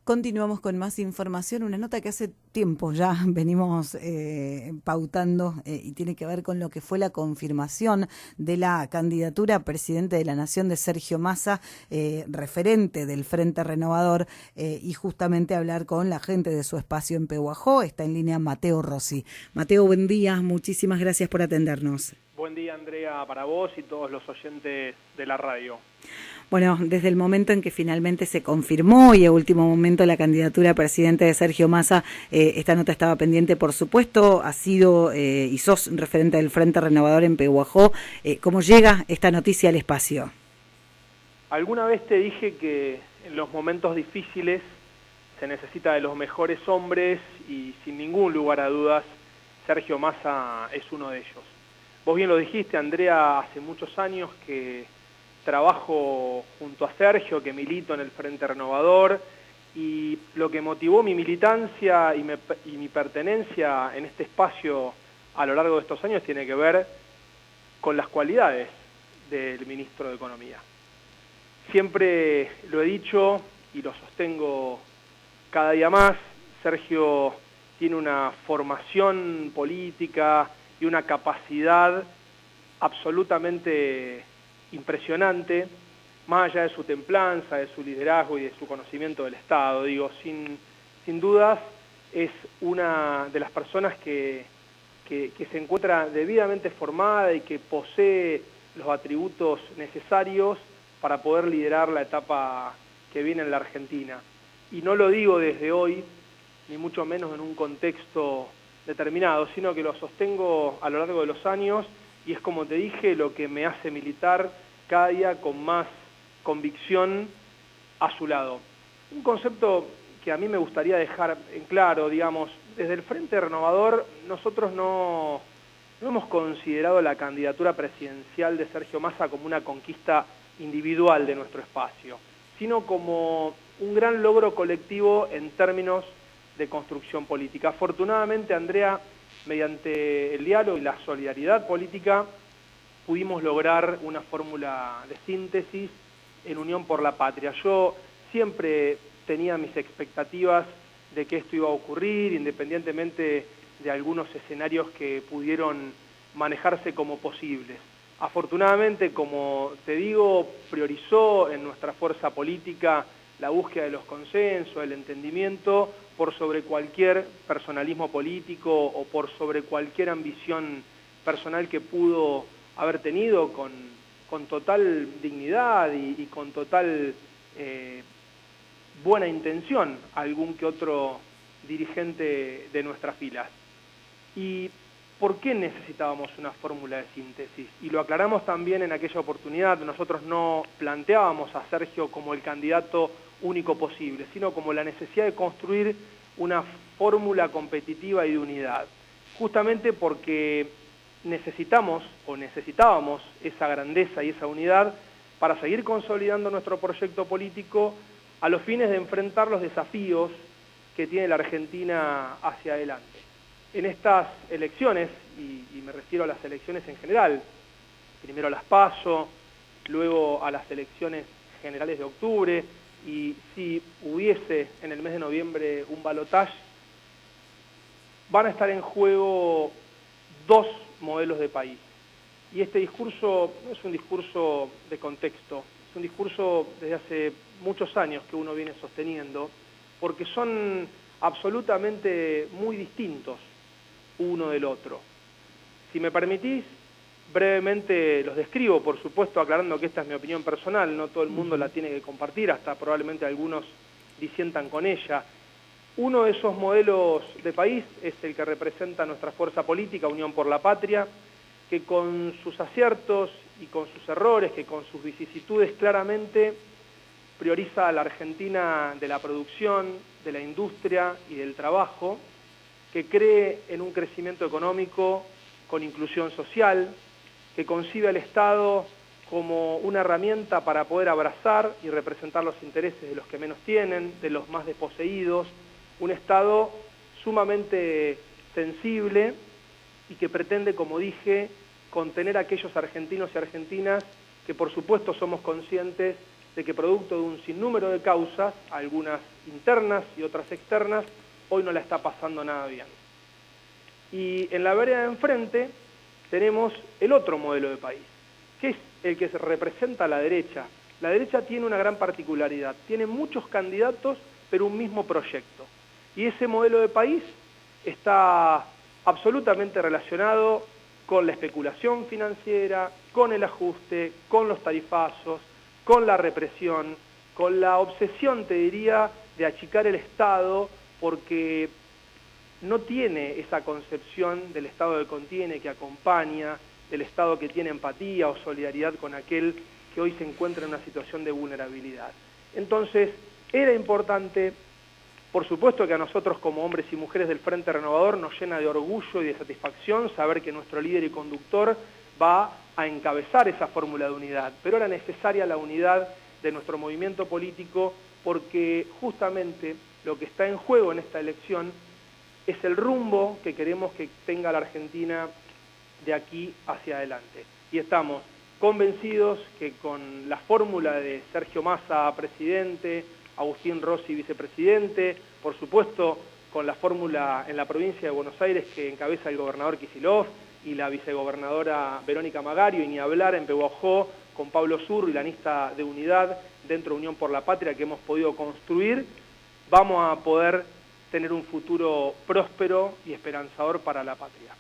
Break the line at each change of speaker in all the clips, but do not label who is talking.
Continuamos con más información, una nota que hace tiempo ya venimos pautando y tiene que ver con lo que fue la confirmación de la candidatura a presidente de la Nación de Sergio Massa, referente del Frente Renovador, y justamente hablar con la gente de su espacio en Pehuajó. Está en línea Mateo Rossi. Mateo, buen día, muchísimas gracias por atendernos.
Buen día, Andrea, para vos y todos los oyentes de la radio.
Bueno, desde el momento en que finalmente se confirmó y a último momento la candidatura a presidente de Sergio Massa, esta nota estaba pendiente, por supuesto, has sido y sos referente del Frente Renovador en Pehuajó. ¿Cómo llega esta noticia al espacio?
Alguna vez te dije que en los momentos difíciles se necesita de los mejores hombres y sin ningún lugar a dudas Sergio Massa es uno de ellos. Vos bien lo dijiste, Andrea, hace muchos años que trabajo junto a Sergio, que milito en el Frente Renovador, y lo que motivó mi militancia y mi pertenencia en este espacio a lo largo de estos años tiene que ver con las cualidades del ministro de Economía. Siempre lo he dicho y lo sostengo cada día más, Sergio tiene una formación política y una capacidad absolutamente impresionante, más allá de su templanza, de su liderazgo y de su conocimiento del Estado. Digo, sin dudas es una de las personas que se encuentra debidamente formada y que posee los atributos necesarios para poder liderar la etapa que viene en la Argentina. Y no lo digo desde hoy, ni mucho menos en un contexto determinado, sino que lo sostengo a lo largo de los años y es, como te dije, lo que me hace militar cada día con más convicción a su lado. Un concepto que a mí me gustaría dejar en claro, digamos, desde el Frente Renovador nosotros no hemos considerado la candidatura presidencial de Sergio Massa como una conquista individual de nuestro espacio, sino como un gran logro colectivo en términos de construcción política. Afortunadamente, Andrea, mediante el diálogo y la solidaridad política, pudimos lograr una fórmula de síntesis en Unión por la Patria. Yo siempre tenía mis expectativas de que esto iba a ocurrir, independientemente de algunos escenarios que pudieron manejarse como posibles. Afortunadamente, como te digo, priorizó en nuestra fuerza política la búsqueda de los consensos, el entendimiento, por sobre cualquier personalismo político o por sobre cualquier ambición personal que pudo haber tenido con total dignidad y con total buena intención algún que otro dirigente de nuestras filas. ¿Y por qué necesitábamos una fórmula de síntesis? Y lo aclaramos también en aquella oportunidad. Nosotros no planteábamos a Sergio como el candidato único posible, sino como la necesidad de construir una fórmula competitiva y de unidad. Justamente porque necesitábamos esa grandeza y esa unidad para seguir consolidando nuestro proyecto político a los fines de enfrentar los desafíos que tiene la Argentina hacia adelante. En estas elecciones, y me refiero a las elecciones en general, primero a las PASO, luego a las elecciones generales de octubre, y si hubiese en el mes de noviembre un balotaje, van a estar en juego dos modelos de país. Y este discurso no es un discurso de contexto, es un discurso desde hace muchos años que uno viene sosteniendo, porque son absolutamente muy distintos uno del otro. Si me permitís, brevemente los describo, por supuesto aclarando que esta es mi opinión personal, no todo el mundo la tiene que compartir, hasta probablemente algunos disientan con ella. Uno de esos modelos de país es el que representa nuestra fuerza política, Unión por la Patria, que con sus aciertos y con sus errores, que con sus vicisitudes claramente prioriza a la Argentina de la producción, de la industria y del trabajo, que cree en un crecimiento económico con inclusión social, que concibe al Estado como una herramienta para poder abrazar y representar los intereses de los que menos tienen, de los más desposeídos, un Estado sumamente sensible y que pretende, como dije, contener a aquellos argentinos y argentinas que por supuesto somos conscientes de que producto de un sinnúmero de causas, algunas internas y otras externas, hoy no la está pasando nada bien. Y en la vereda de enfrente tenemos el otro modelo de país, que es el que se representa a la derecha. La derecha tiene una gran particularidad, tiene muchos candidatos, pero un mismo proyecto. Y ese modelo de país está absolutamente relacionado con la especulación financiera, con el ajuste, con los tarifazos, con la represión, con la obsesión, te diría, de achicar el Estado, porque no tiene esa concepción del Estado que contiene, que acompaña, del Estado que tiene empatía o solidaridad con aquel que hoy se encuentra en una situación de vulnerabilidad. Entonces, era importante, por supuesto que a nosotros como hombres y mujeres del Frente Renovador nos llena de orgullo y de satisfacción saber que nuestro líder y conductor va a encabezar esa fórmula de unidad, pero era necesaria la unidad de nuestro movimiento político porque justamente lo que está en juego en esta elección es el rumbo que queremos que tenga la Argentina de aquí hacia adelante. Y estamos convencidos que con la fórmula de Sergio Massa presidente, Agustín Rossi vicepresidente, por supuesto con la fórmula en la provincia de Buenos Aires que encabeza el gobernador Kicillof y la vicegobernadora Verónica Magario, y ni hablar en Pehuajó con Pablo Zurro y la lista de unidad dentro de Unión por la Patria que hemos podido construir, vamos a poder tener un futuro próspero y esperanzador para la patria.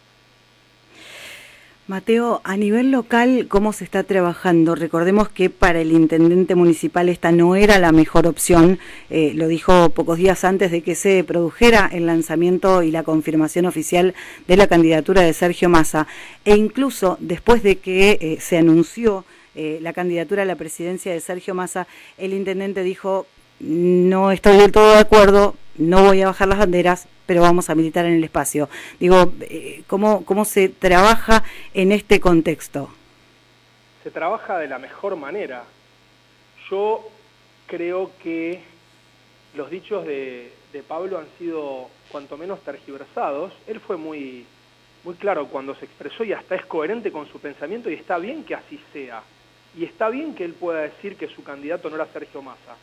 Mateo, a nivel local, ¿cómo se está trabajando? Recordemos que para el intendente municipal esta no era la mejor opción, lo dijo pocos días antes de que se produjera el lanzamiento y la confirmación oficial de la candidatura de Sergio Massa, e incluso después de que se anunció la candidatura a la presidencia de Sergio Massa, el intendente dijo: no estoy del todo de acuerdo, no voy a bajar las banderas, pero vamos a militar en el espacio. Digo, ¿cómo se trabaja en este contexto?
Se trabaja de la mejor manera. Yo creo que los dichos de Pablo han sido cuanto menos tergiversados. Él fue muy claro cuando se expresó y hasta es coherente con su pensamiento, y está bien que así sea. Y está bien que él pueda decir que su candidato no era Sergio Massa.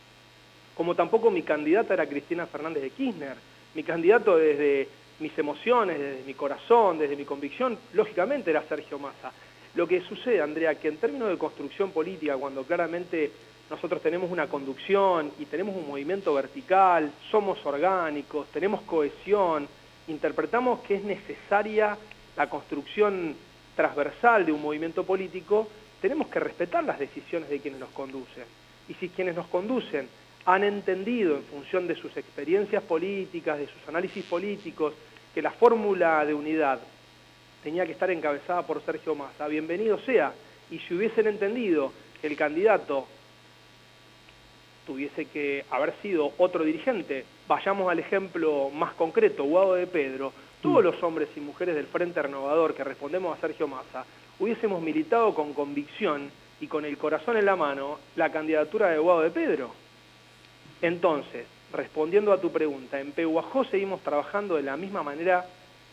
Como tampoco mi candidata era Cristina Fernández de Kirchner. Mi candidato desde mis emociones, desde mi corazón, desde mi convicción, lógicamente era Sergio Massa. Lo que sucede, Andrea, que en términos de construcción política, cuando claramente nosotros tenemos una conducción y tenemos un movimiento vertical, somos orgánicos, tenemos cohesión, interpretamos que es necesaria la construcción transversal de un movimiento político, tenemos que respetar las decisiones de quienes nos conducen. Y si quienes nos conducen han entendido en función de sus experiencias políticas, de sus análisis políticos, que la fórmula de unidad tenía que estar encabezada por Sergio Massa, bienvenido sea. Y si hubiesen entendido que el candidato tuviese que haber sido otro dirigente, vayamos al ejemplo más concreto, Guado de Pedro, todos los hombres y mujeres del Frente Renovador que respondemos a Sergio Massa, hubiésemos militado con convicción y con el corazón en la mano la candidatura de Guado de Pedro. Entonces, respondiendo a tu pregunta, en Pehuajó seguimos trabajando de la misma manera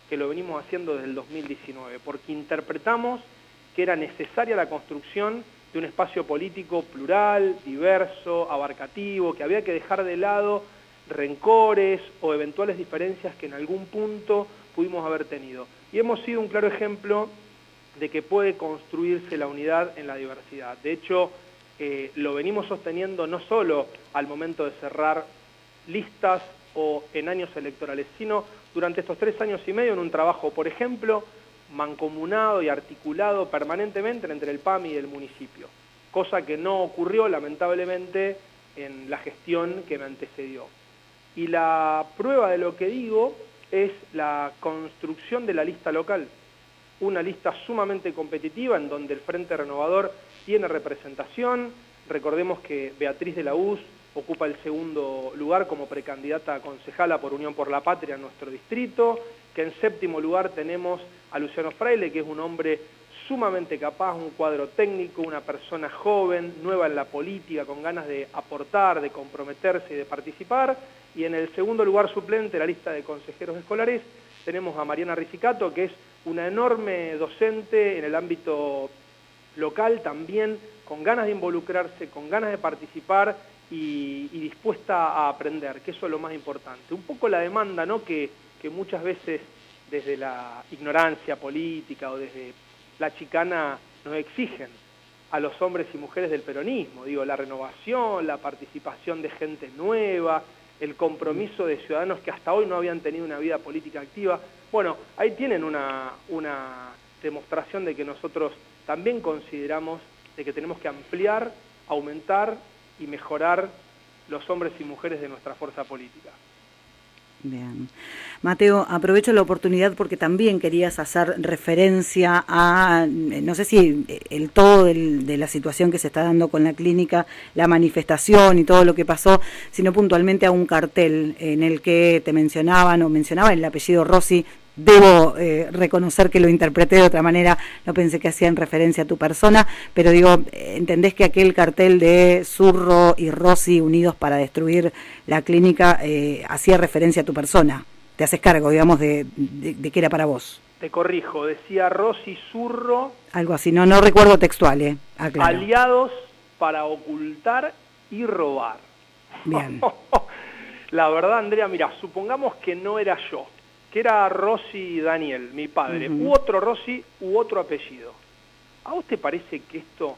que lo venimos haciendo desde el 2019, porque interpretamos que era necesaria la construcción de un espacio político plural, diverso, abarcativo, que había que dejar de lado rencores o eventuales diferencias que en algún punto pudimos haber tenido. Y hemos sido un claro ejemplo de que puede construirse la unidad en la diversidad. De hecho, lo venimos sosteniendo no solo al momento de cerrar listas o en años electorales, sino durante estos 3 años y medio en un trabajo, por ejemplo, mancomunado y articulado permanentemente entre el PAMI y el municipio, cosa que no ocurrió lamentablemente en la gestión que me antecedió. Y la prueba de lo que digo es la construcción de la lista local, una lista sumamente competitiva en donde el Frente Renovador tiene representación. Recordemos que Beatriz de la UZ ocupa el segundo lugar como precandidata a concejala por Unión por la Patria en nuestro distrito, que en 7º lugar tenemos a Luciano Fraile, que es un hombre sumamente capaz, un cuadro técnico, una persona joven, nueva en la política, con ganas de aportar, de comprometerse y de participar. Y en el segundo lugar suplente, la lista de consejeros escolares, tenemos a Mariana Risicato, que es una enorme docente en el ámbito local también con ganas de involucrarse, con ganas de participar y dispuesta a aprender, que eso es lo más importante. Un poco la demanda, ¿no?, que muchas veces desde la ignorancia política o desde la chicana nos exigen a los hombres y mujeres del peronismo, digo, la renovación, la participación de gente nueva, el compromiso de ciudadanos que hasta hoy no habían tenido una vida política activa. Bueno, ahí tienen una demostración de que nosotros también consideramos de que tenemos que ampliar, aumentar y mejorar los hombres y mujeres de nuestra fuerza política.
Bien. Mateo, aprovecho la oportunidad porque también querías hacer referencia a, no sé si el todo de la situación que se está dando con la clínica, la manifestación y todo lo que pasó, sino puntualmente a un cartel en el que te mencionaba el apellido Rossi. Debo reconocer que lo interpreté de otra manera, no pensé que hacían referencia a tu persona, pero digo, ¿entendés que aquel cartel de Zurro y Rossi unidos para destruir la clínica hacía referencia a tu persona? Te haces cargo, digamos, de que era para vos.
Te corrijo, decía Rossi, Zurro...
Algo así, no recuerdo textual, aclaro.
Aliados para ocultar y robar.
Bien.
La verdad, Andrea, mira, supongamos que no era yo, que era Rossi Daniel, mi padre, u otro Rossi, u otro apellido. ¿A vos te parece que esto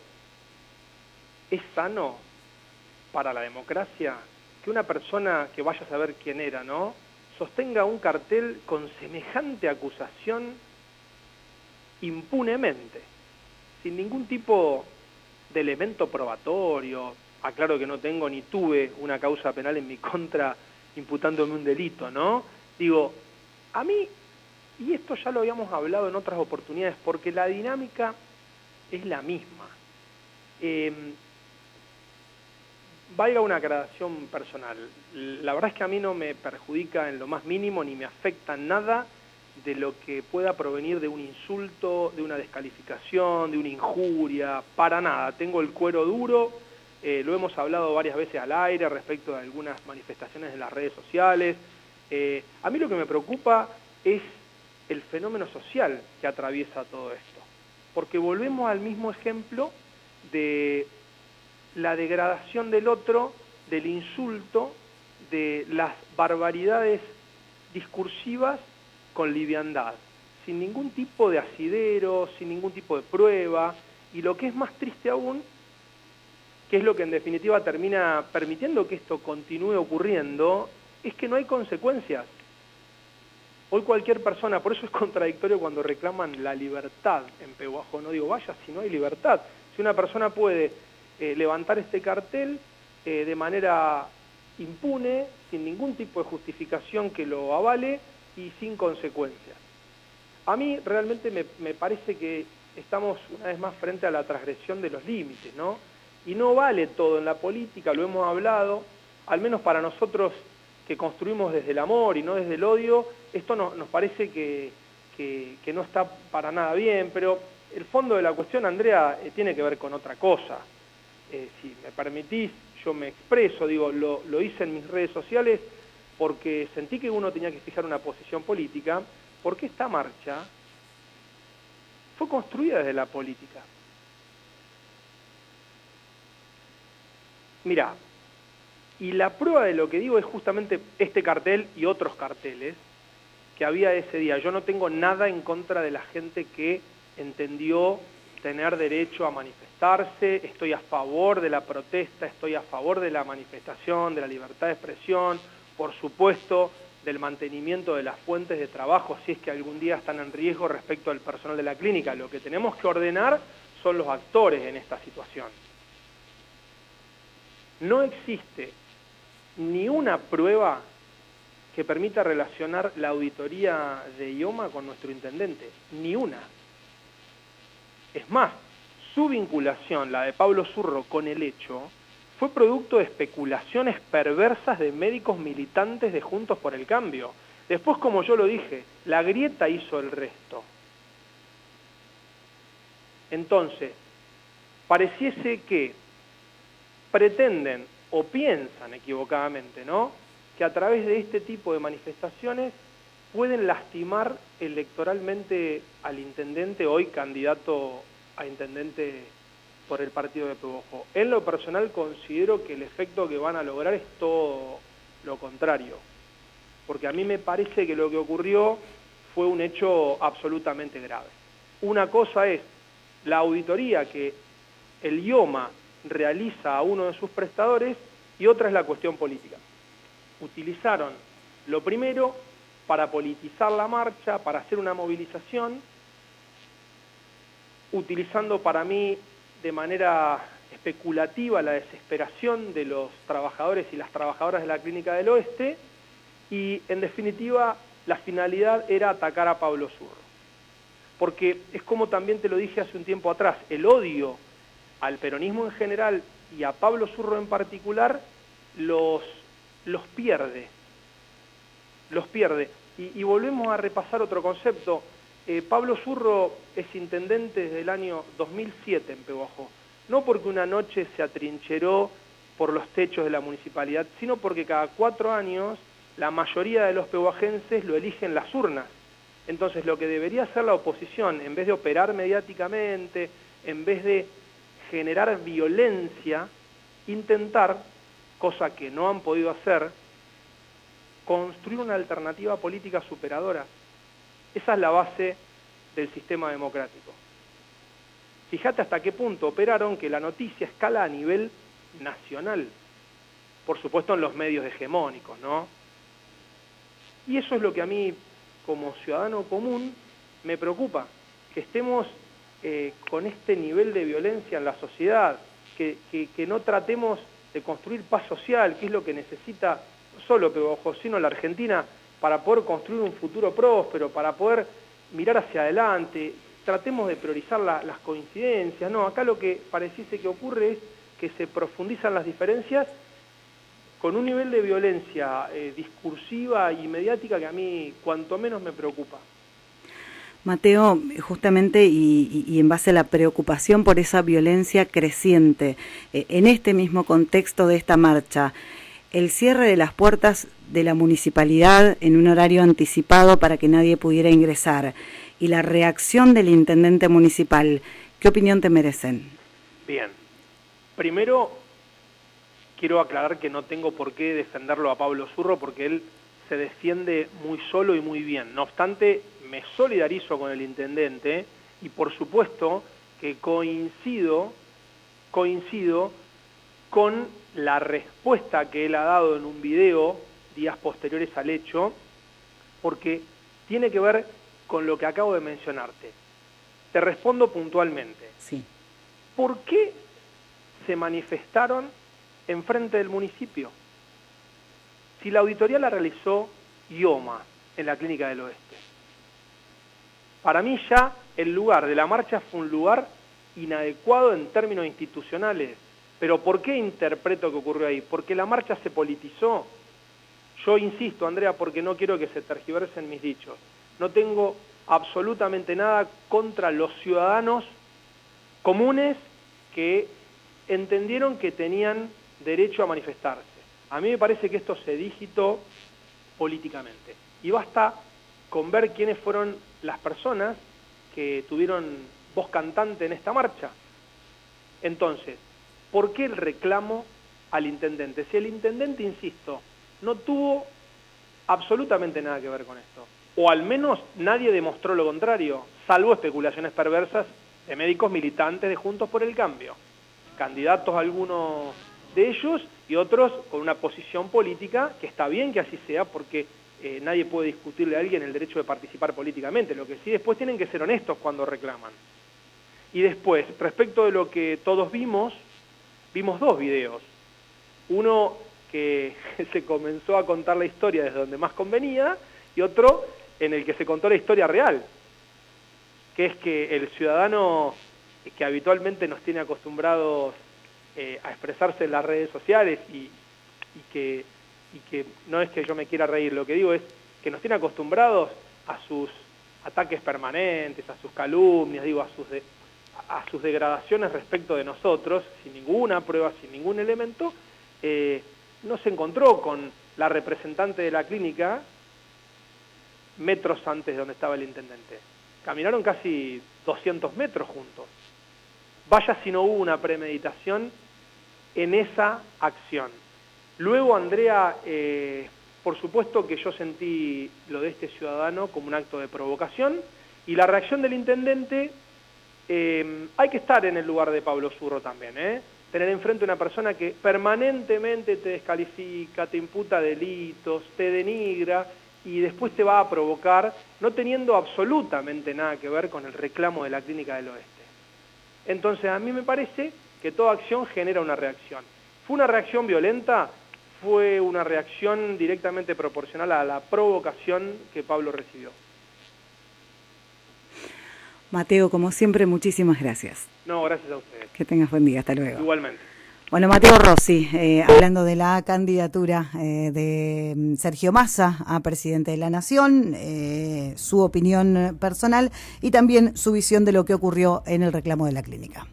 es sano para la democracia? Que una persona, que vaya a saber quién era, ¿no?, sostenga un cartel con semejante acusación impunemente, sin ningún tipo de elemento probatorio. Aclaro que no tengo ni tuve una causa penal en mi contra imputándome un delito, ¿no? Digo, a mí, y esto ya lo habíamos hablado en otras oportunidades, porque la dinámica es la misma. Valga una aclaración personal, la verdad es que a mí no me perjudica en lo más mínimo ni me afecta nada de lo que pueda provenir de un insulto, de una descalificación, de una injuria, para nada. Tengo el cuero duro, lo hemos hablado varias veces al aire respecto de algunas manifestaciones en las redes sociales. A mí lo que me preocupa es el fenómeno social que atraviesa todo esto, porque volvemos al mismo ejemplo de la degradación del otro, del insulto, de las barbaridades discursivas con liviandad, sin ningún tipo de asidero, sin ningún tipo de prueba, y lo que es más triste aún, que es lo que en definitiva termina permitiendo que esto continúe ocurriendo, es que no hay consecuencias. Hoy cualquier persona, por eso es contradictorio cuando reclaman la libertad en Pehuajó, no digo, vaya, si no hay libertad. Si una persona puede levantar este cartel de manera impune, sin ningún tipo de justificación que lo avale y sin consecuencias. A mí realmente me parece que estamos una vez más frente a la transgresión de los límites, ¿no? Y no vale todo en la política, lo hemos hablado, al menos para nosotros que construimos desde el amor y no desde el odio, esto nos parece que no está para nada bien, pero el fondo de la cuestión, Andrea, tiene que ver con otra cosa. Si me permitís, yo me expreso, digo, lo hice en mis redes sociales porque sentí que uno tenía que fijar una posición política, porque esta marcha fue construida desde la política. Mirá, y la prueba de lo que digo es justamente este cartel y otros carteles que había ese día. Yo no tengo nada en contra de la gente que entendió tener derecho a manifestarse, estoy a favor de la protesta, estoy a favor de la manifestación, de la libertad de expresión, por supuesto del mantenimiento de las fuentes de trabajo si es que algún día están en riesgo respecto al personal de la clínica. Lo que tenemos que ordenar son los actores en esta situación. No existe ni una prueba que permita relacionar la auditoría de IOMA con nuestro intendente, ni una. Es más, su vinculación, la de Pablo Zurro, con el hecho, fue producto de especulaciones perversas de médicos militantes de Juntos por el Cambio. Después, como yo lo dije, la grieta hizo el resto. Entonces, pareciese que pretenden o piensan equivocadamente, ¿no?, que a través de este tipo de manifestaciones pueden lastimar electoralmente al intendente, hoy candidato a intendente por el partido de Pehuajó. En lo personal considero que el efecto que van a lograr es todo lo contrario, porque a mí me parece que lo que ocurrió fue un hecho absolutamente grave. Una cosa es la auditoría que el IOMA realiza a uno de sus prestadores y otra es la cuestión política. Utilizaron lo primero para politizar la marcha, para hacer una movilización, utilizando para mí de manera especulativa la desesperación de los trabajadores y las trabajadoras de la Clínica del Oeste y, en definitiva, la finalidad era atacar a Pablo Zurro. Porque es como también te lo dije hace un tiempo atrás, el odio al peronismo en general y a Pablo Zurro en particular los pierde. Y volvemos a repasar otro concepto. Pablo Zurro es intendente desde el año 2007 en Pehuajó, no porque una noche se atrincheró por los techos de la municipalidad, sino porque cada 4 años la mayoría de los pehuajenses lo eligen las urnas. Entonces lo que debería hacer la oposición, en vez de operar mediáticamente, en vez de generar violencia, intentar, cosa que no han podido hacer, construir una alternativa política superadora. Esa es la base del sistema democrático. Fíjate hasta qué punto operaron que la noticia escala a nivel nacional. Por supuesto en los medios hegemónicos, ¿no? Y eso es lo que a mí, como ciudadano común, me preocupa. Que estemos con este nivel de violencia en la sociedad, que no tratemos de construir paz social, que es lo que necesita no solo Pehuajó, sino la Argentina, para poder construir un futuro próspero, para poder mirar hacia adelante. Tratemos de priorizar las coincidencias. No, acá lo que pareciese que ocurre es que se profundizan las diferencias con un nivel de violencia discursiva y mediática que a mí cuanto menos me preocupa.
Mateo, justamente y en base a la preocupación por esa violencia creciente, en este mismo contexto de esta marcha, el cierre de las puertas de la municipalidad en un horario anticipado para que nadie pudiera ingresar y la reacción del intendente municipal, ¿qué opinión te merecen?
Bien, primero quiero aclarar que no tengo por qué defenderlo a Pablo Zurro porque él se defiende muy solo y muy bien. No obstante, me solidarizo con el intendente y por supuesto que coincido con la respuesta que él ha dado en un video días posteriores al hecho, porque tiene que ver con lo que acabo de mencionarte. Te respondo puntualmente.
Sí.
¿Por qué se manifestaron enfrente del municipio? Si la auditoría la realizó IOMA en la Clínica del Oeste. Para mí ya el lugar de la marcha fue un lugar inadecuado en términos institucionales. Pero ¿por qué interpreto que ocurrió ahí? Porque la marcha se politizó. Yo insisto, Andrea, porque no quiero que se tergiversen mis dichos. No tengo absolutamente nada contra los ciudadanos comunes que entendieron que tenían derecho a manifestarse. A mí me parece que esto se digitó políticamente. Y basta con ver quiénes fueron las personas que tuvieron voz cantante en esta marcha. Entonces, ¿por qué el reclamo al intendente? Si el intendente, insisto, no tuvo absolutamente nada que ver con esto, o al menos nadie demostró lo contrario, salvo especulaciones perversas de médicos militantes de Juntos por el Cambio, candidatos algunos de ellos y otros con una posición política, que está bien que así sea, porque nadie puede discutirle a alguien el derecho de participar políticamente, lo que sí después tienen que ser honestos cuando reclaman. Y después, respecto de lo que todos vimos 2 videos. Uno que se comenzó a contar la historia desde donde más convenía y otro en el que se contó la historia real, que es que el ciudadano que habitualmente nos tiene acostumbrados a expresarse en las redes sociales y que no es que yo me quiera reír, lo que digo es que nos tiene acostumbrados a sus ataques permanentes, a sus calumnias, digo, a sus degradaciones respecto de nosotros, sin ninguna prueba, sin ningún elemento, no se encontró con la representante de la clínica metros antes de donde estaba el intendente. Caminaron casi 200 metros juntos. vaya si no hubo una premeditación en esa acción. Luego, Andrea, por supuesto que yo sentí lo de este ciudadano como un acto de provocación, y la reacción del intendente, hay que estar en el lugar de Pablo Zurro también, tener enfrente a una persona que permanentemente te descalifica, te imputa delitos, te denigra y después te va a provocar, no teniendo absolutamente nada que ver con el reclamo de la Clínica del Oeste. Entonces, a mí me parece que toda acción genera una reacción. ¿Fue una reacción violenta? Fue una reacción directamente proporcional a la provocación que Pablo recibió.
Mateo, como siempre, muchísimas gracias.
No, gracias a ustedes.
Que tengas buen día, hasta luego.
Igualmente.
Bueno, Mateo Rossi, hablando de la candidatura de Sergio Massa a presidente de la Nación, su opinión personal y también su visión de lo que ocurrió en el reclamo de la clínica.